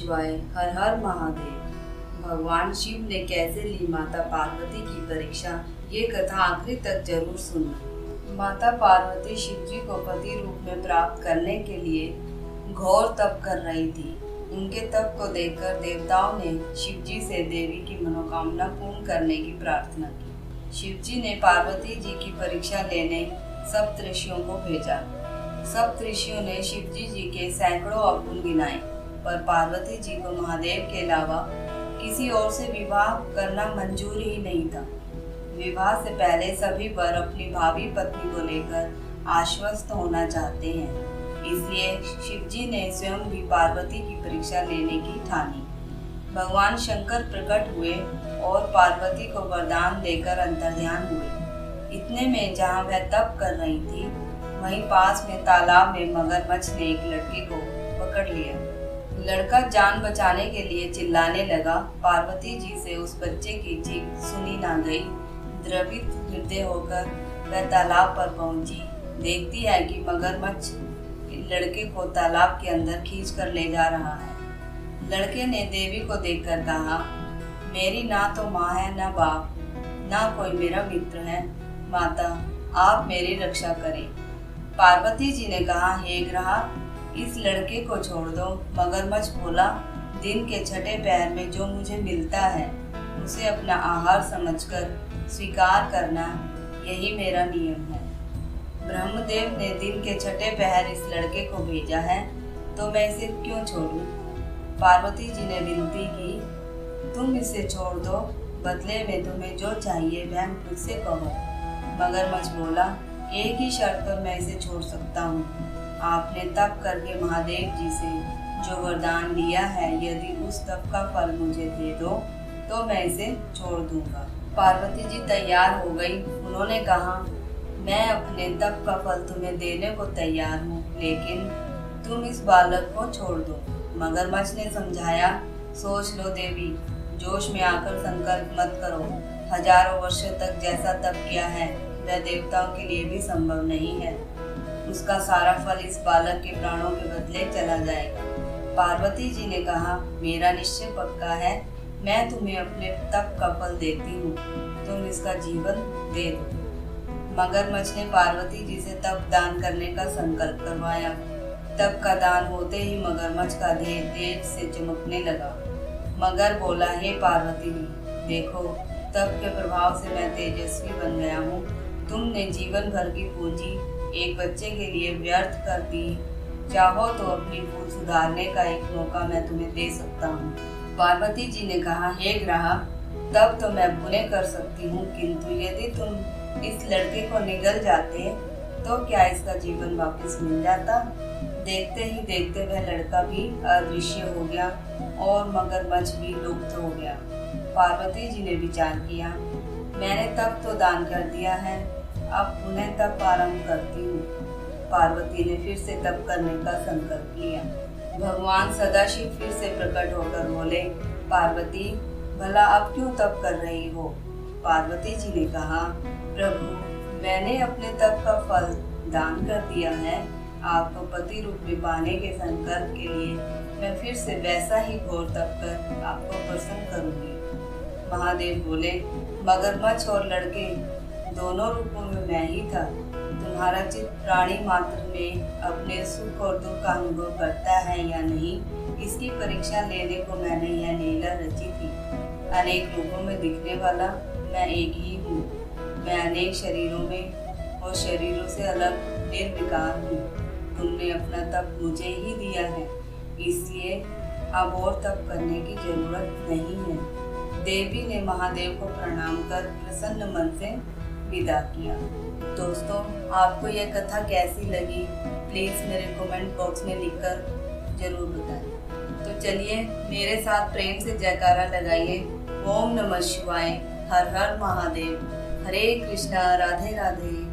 शिवाय। हर हर महादेव। भगवान शिव ने कैसे ली माता पार्वती की परीक्षा, ये कथा आखिरी तक जरूर सुनना। माता पार्वती शिव जी को पति रूप में प्राप्त करने के लिए घोर तप कर रही थी। उनके तप को देखकर देवताओं ने शिव जी से देवी की मनोकामना पूर्ण करने की प्रार्थना की। शिव जी ने पार्वती जी की परीक्षा लेने सप्त ऋषियों को भेजा। सप्त ऋषियों ने शिव जी के सैकड़ों अवगुण गिनाए, पर पार्वती जी को महादेव के अलावा किसी और से विवाह करना मंजूर ही नहीं था। विवाह से पहले सभी वर अपनी भावी पत्नी को लेकर आश्वस्त होना चाहते हैं, इसलिए शिव जी ने स्वयं भी पार्वती की परीक्षा लेने की ठानी। भगवान शंकर प्रकट हुए और पार्वती को वरदान देकर अंतर्ध्यान हुए। इतने में जहाँ वह तप कर रही थी, वहीं पास में तालाब में मगरमच्छ ने एक लड़के को पकड़ लिया। लड़का जान बचाने के लिए चिल्लाने लगा। पार्वती जी से उस बच्चे की चीख सुनी ना गई। द्रवित हृदय होकर वह तालाब पर पहुंची। देखती है कि मगरमच्छ लड़के को तालाब के अंदर खींच कर ले जा रहा है। लड़के ने देवी को देखकर कहा, मेरी ना तो माँ है, ना बाप, ना कोई मेरा मित्र है। माता, आप मेरी रक्षा करें। पार्वती जी ने कहा, हे ग्रहा, इस लड़के को छोड़ दो। मगरमच्छ बोला, दिन के छठे पहर में जो मुझे मिलता है उसे अपना आहार समझकर स्वीकार करना, यही मेरा नियम है। ब्रह्मदेव ने दिन के छठे पहर इस लड़के को भेजा है, तो मैं इसे क्यों छोड़ूं? पार्वती जी ने विनती की, तुम इसे छोड़ दो, बदले में तुम्हें जो चाहिए वह मुझसे कहो। मगरमच्छ बोला, एक ही शर्त पर मैं इसे छोड़ सकता हूँ। आपने तप करके महादेव जी से जो वरदान लिया है, यदि उस तप का फल मुझे दे दो तो मैं इसे छोड़ दूंगा। पार्वती जी तैयार हो गई। उन्होंने कहा, मैं अपने तप का फल तुम्हें देने को तैयार हूँ, लेकिन तुम इस बालक को छोड़ दो। मगरमच्छ ने समझाया, सोच लो देवी, जोश में आकर संकल्प मत करो। हजारों वर्षों तक जैसा तप किया है वह देवताओं के लिए भी संभव नहीं है। उसका सारा फल इस बालक के प्राणों के बदले चला जाएगा। पार्वती जी ने कहा, मेरा निश्चय पक्का है, मैं तुम्हें अपने तप का फल देती हूँ, तुम इसका जीवन दे दो। मगरमच्छ ने पार्वती जी से तप दान करने का संकल्प करवाया। तप का दान होते ही मगरमच्छ का देह तेज से चमकने लगा। मगर बोला, हे पार्वती जी, देखो, तप के प्रभाव से मैं तेजस्वी बन गया हूँ। तुमने जीवन भर की पूंजी एक बच्चे के लिए व्यर्थ कर दी। चाहो तो अपनी भूल सुधारने का एक मौका मैं तुम्हें दे सकता हूँ। पार्वती जी ने कहा, हे ग्रहा, तब तो मैं पुण्य कर सकती हूँ, किंतु यदि तुम इस लड़के को निगल जाते तो क्या इसका जीवन वापस मिल जाता? देखते ही देखते वह लड़का भी अदृश्य हो गया और मगरमच्छ भी लुप्त हो गया। पार्वती जी ने विचार किया, मैंने तप तो दान कर दिया है, अब पुनः तप आरंभ करती हूँ। पार्वती ने फिर से तप करने का संकल्प लिया। भगवान सदाशिव फिर से प्रकट होकर बोले, पार्वती, भला अब क्यों तप कर रही हो? पार्वती जी ने कहा, प्रभु, मैंने अपने तप का फल दान कर दिया है। आपको पति रूप में पाने के संकल्प के लिए मैं फिर से वैसा ही घोर तप कर आपको प्रसन्न करूंगी। महादेव बोले, मगरमच्छ और लड़के दोनों रूपों में मैं ही था। तुम्हारा चित्त प्राणी मात्र में अपने सुख और दुख का अनुभव करता है या नहीं, इसकी परीक्षा लेने को मैंने यह लीला रची थी। अनेक रूपों में दिखने वाला मैं एक ही हूँ। मैं अनेक शरीरों में और शरीरों से अलग निर्विकार हूँ। तुमने अपना तप मुझे ही दिया है, इसलिए अब और तप करने की जरूरत नहीं है। देवी ने महादेव को प्रणाम कर प्रसन्न मन से विदा किया। दोस्तों, आपको यह कथा कैसी लगी, प्लीज़ मेरे कमेंट बॉक्स में लिखकर जरूर बताएं। तो चलिए मेरे साथ प्रेम से जयकारा लगाइए। ओम नमः शिवाय। हर हर महादेव। हरे कृष्णा। राधे राधे।